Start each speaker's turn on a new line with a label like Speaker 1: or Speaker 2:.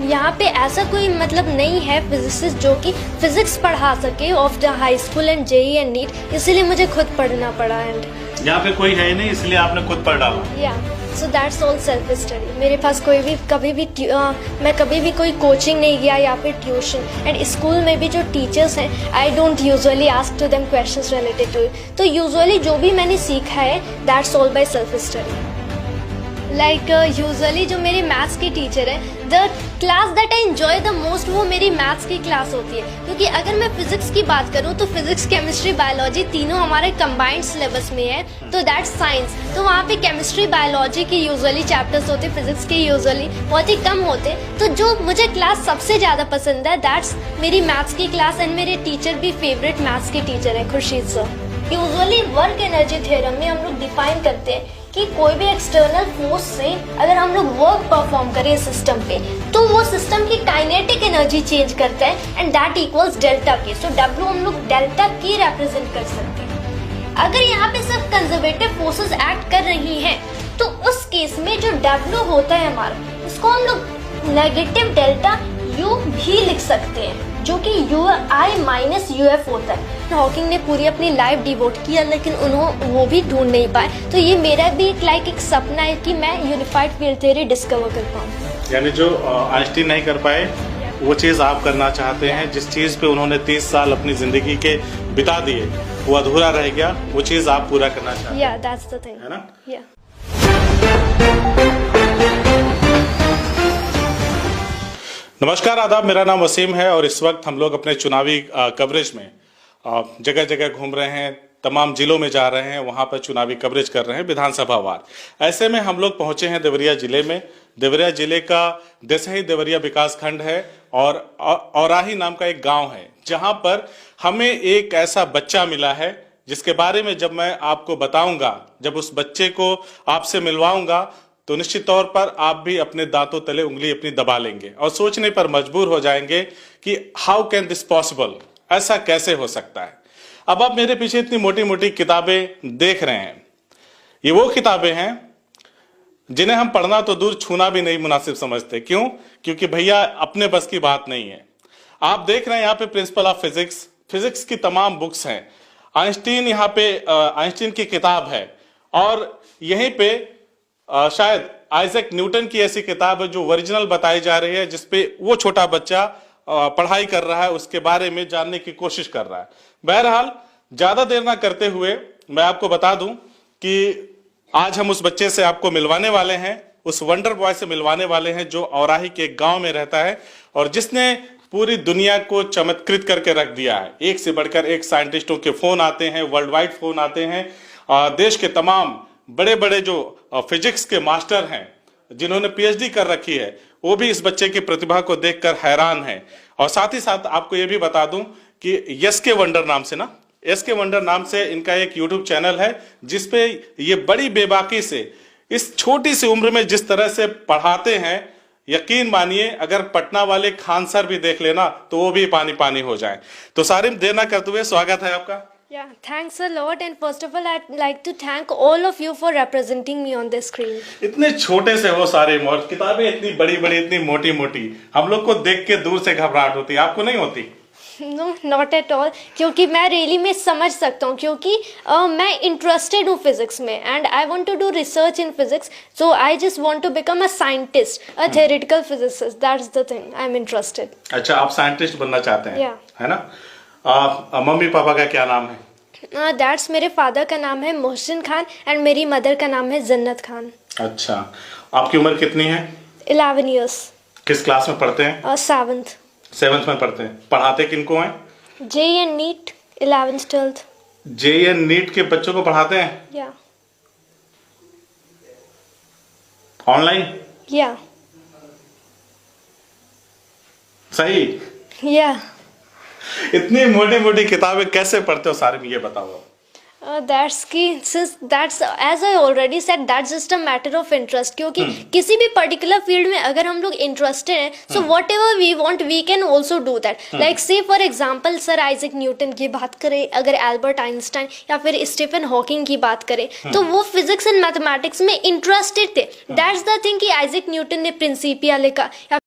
Speaker 1: यहाँ पे ऐसा कोई मतलब नहीं है फिजिसिस्ट जो कि फिजिक्स पढ़ा सके of the high school and JEE and NEET, इसीलिए मुझे खुद पढ़ना पड़ा। एंड
Speaker 2: यहाँ पे कोई है ही नहीं, इसलिए आपने खुद पढ़ डाला।
Speaker 1: या so that's all self study. मेरे पास कोई भी मैं कभी भी कोई कोचिंग नहीं गया या फिर ट्यूशन। एंड स्कूल में भी जो टीचर्स हैं, I don't usually ask to them questions related to it. तो यूजुअली जो भी मैंने सीखा है that's all by self study. Like usually जो मेरे मैथ्स की टीचर है, the class that I enjoy the most वो मेरी मैथ्स की क्लास होती है। क्योंकि अगर मैं फिजिक्स की बात करूँ तो फिजिक्स केमिस्ट्री बायोलॉजी तीनों हमारे कंबाइंड सिलेबस में है, तो दैट्स साइंस। तो वहाँ पे केमिस्ट्री बायोलॉजी के यूजुअली चैप्टर्स होते, फिजिक्स के यूजुअली बहुत ही कम होते। तो जो मुझे क्लास सबसे ज़्यादा पसंद है दैट्स मेरी मैथ्स की क्लास। एंड मेरे टीचर भी फेवरेट मैथ्स के टीचर है, Khurshid sir. Usually work energy theorem में हम लोग डिफाइन करते हैं कि कोई भी एक्सटर्नल फोर्स से अगर हम लोग वर्क परफॉर्म करें सिस्टम पे, तो वो सिस्टम की काइनेटिक एनर्जी चेंज करता है एंड दैट इक्वल्स डेल्टा के। सो डब्ल्यू हम लोग डेल्टा के रिप्रेजेंट कर सकते हैं। अगर यहाँ पे सिर्फ कंजर्वेटिव फोर्सेस एक्ट कर रही हैं, तो उस केस में जो डब्ल्यू होता है हमारा, उसको हम लोग नेगेटिव डेल्टा यू भी लिख सकते हैं, जो कि you I minus U F होता है। हॉकिंग ने पूरी अपनी लाइफ डिवोट किया, लेकिन उन्होंने वो भी ढूंढ नहीं पाए। तो ये मेरा भी एक सपना है कि मैं यूनिफाइड फील्ड थ्योरी डिस्कवर कर पाऊँ।
Speaker 2: यानी जो आइंस्टीन नहीं कर पाए वो चीज़ आप करना चाहते हैं। जिस चीज़ पे उन्होंने 30 साल अपनी जिंदगी के बिता दिए, वो अधूरा रह गया, वो चीज़ आप पूरा करना चाहते हैं।
Speaker 1: या दैट्स द थिंग,
Speaker 2: है ना?
Speaker 1: या
Speaker 2: नमस्कार, आदाब। मेरा नाम वसीम है और इस वक्त हम लोग अपने चुनावी कवरेज में जगह जगह घूम रहे हैं, तमाम जिलों में जा रहे हैं, वहां पर चुनावी कवरेज कर रहे हैं विधानसभा वार। ऐसे में हम लोग पहुंचे हैं देवरिया जिले में। देवरिया जिले का देसही देवरिया विकास खंड है और औराही नाम का एक गांव है, जहां पर हमें एक ऐसा बच्चा मिला है जिसके बारे में जब मैं आपको बताऊंगा, जब उस बच्चे को आपसे मिलवाऊंगा, तो निश्चित तौर पर आप भी अपने दांतों तले उंगली अपनी दबा लेंगे और सोचने पर मजबूर हो जाएंगे कि हाउ कैन दिस पॉसिबल, ऐसा कैसे हो सकता है। अब आप मेरे पीछे इतनी मोटी मोटी किताबें देख रहे हैं, ये वो किताबें हैं जिन्हें हम पढ़ना तो दूर छूना भी नहीं मुनासिब समझते। क्यों? क्योंकि भैया अपने बस की बात नहीं है। आप देख रहे हैं यहाँ पे प्रिंसिपल ऑफ फिजिक्स, फिजिक्स की तमाम बुक्स हैं। आइंस्टीन, यहाँ पे आइंस्टीन की किताब है और यहीं पे शायद आइजैक न्यूटन की ऐसी किताब है जो ओरिजिनल बताई जा रही है, जिसपे वो छोटा बच्चा पढ़ाई कर रहा है, उसके बारे में जानने की कोशिश कर रहा है। बहरहाल ज्यादा देर ना करते हुए मैं आपको बता दूं कि आज हम उस बच्चे से आपको मिलवाने वाले हैं, उस वंडर बॉय से मिलवाने वाले हैं जो औराही के एक गांव में रहता है और जिसने पूरी दुनिया को चमत्कृत करके रख दिया है। एक से बढ़कर एक साइंटिस्टों के फोन आते हैं, वर्ल्ड वाइड फोन आते हैं। देश के तमाम बड़े बड़े जो फिजिक्स के मास्टर हैं, जिन्होंने पीएचडी कर रखी है, वो भी इस बच्चे की प्रतिभा को देखकर हैरान हैं। और साथ ही साथ आपको ये भी बता दूं कि यस के वंडर नाम से एस के वंडर नाम से इनका एक यूट्यूब चैनल है, जिसपे ये बड़ी बेबाकी से इस छोटी सी उम्र में जिस तरह से पढ़ाते हैं, यकीन मानिए अगर पटना वाले खान सर भी देख लेना तो वो भी पानी पानी हो जाए। तो सारिम, देर ना करते हुए स्वागत है आपका।
Speaker 1: Yeah, thanks a lot, and first of all I'd like to thank all of you for representing me on this screen.
Speaker 2: इतने छोटे से हो सारे और किताबें इतनी बड़ी बड़ी, इतनी मोटी मोटी, हम लोग को देख के दूर से घबराहट होती है, आपको नहीं होती?
Speaker 1: No, not at all, क्योंकि मैं रियली में समझ सकता हूँ, क्योंकि मैं इंटरेस्टेड हूँ फिजिक्स में and I want to do research in physics, so I just want to become a scientist, a theoretical physicist, that's the thing I am interested.
Speaker 2: अच्छा, आप साइंटिस्ट बनना चाहते हैं?
Speaker 1: Yeah.
Speaker 2: है ना? मम्मी पापा का क्या नाम है?
Speaker 1: दैट्स मेरे फादर का नाम है मोहसिन खान एंड मेरी मदर का नाम है जन्नत खान।
Speaker 2: अच्छा, आपकी उम्र कितनी है?
Speaker 1: 11 years।
Speaker 2: किस क्लास में पढ़ते हैं?
Speaker 1: 7th
Speaker 2: में पढ़ते हैं। पढ़ाते किनको हैं?
Speaker 1: JEE and NEET 11th 12th।
Speaker 2: JEE and NEET के बच्चों को पढ़ाते हैं?
Speaker 1: या
Speaker 2: ऑनलाइन?
Speaker 1: या
Speaker 2: सही?
Speaker 1: या
Speaker 2: इतनी मोटी मोटी किताबें कैसे पढ़ते हो सारे, ये बताओ।
Speaker 1: that's as I already said, that's just a matter of interest, क्योंकि किसी भी पर्टिकुलर फील्ड में अगर हम लोग इंटरेस्टेड हैं, so whatever we want we can also do that. Like say for example sir Isaac Newton की बात करें, अगर एल्बर्ट आइंस्टाइन या फिर स्टीफन हॉकिंग की बात करें, तो वो फिजिक्स एंड मैथमेटिक्स में इंटरेस्टेड थे। दैट्स द थिंग कि आइजैक न्यूटन ने प्रिंसिपिया लिखा, या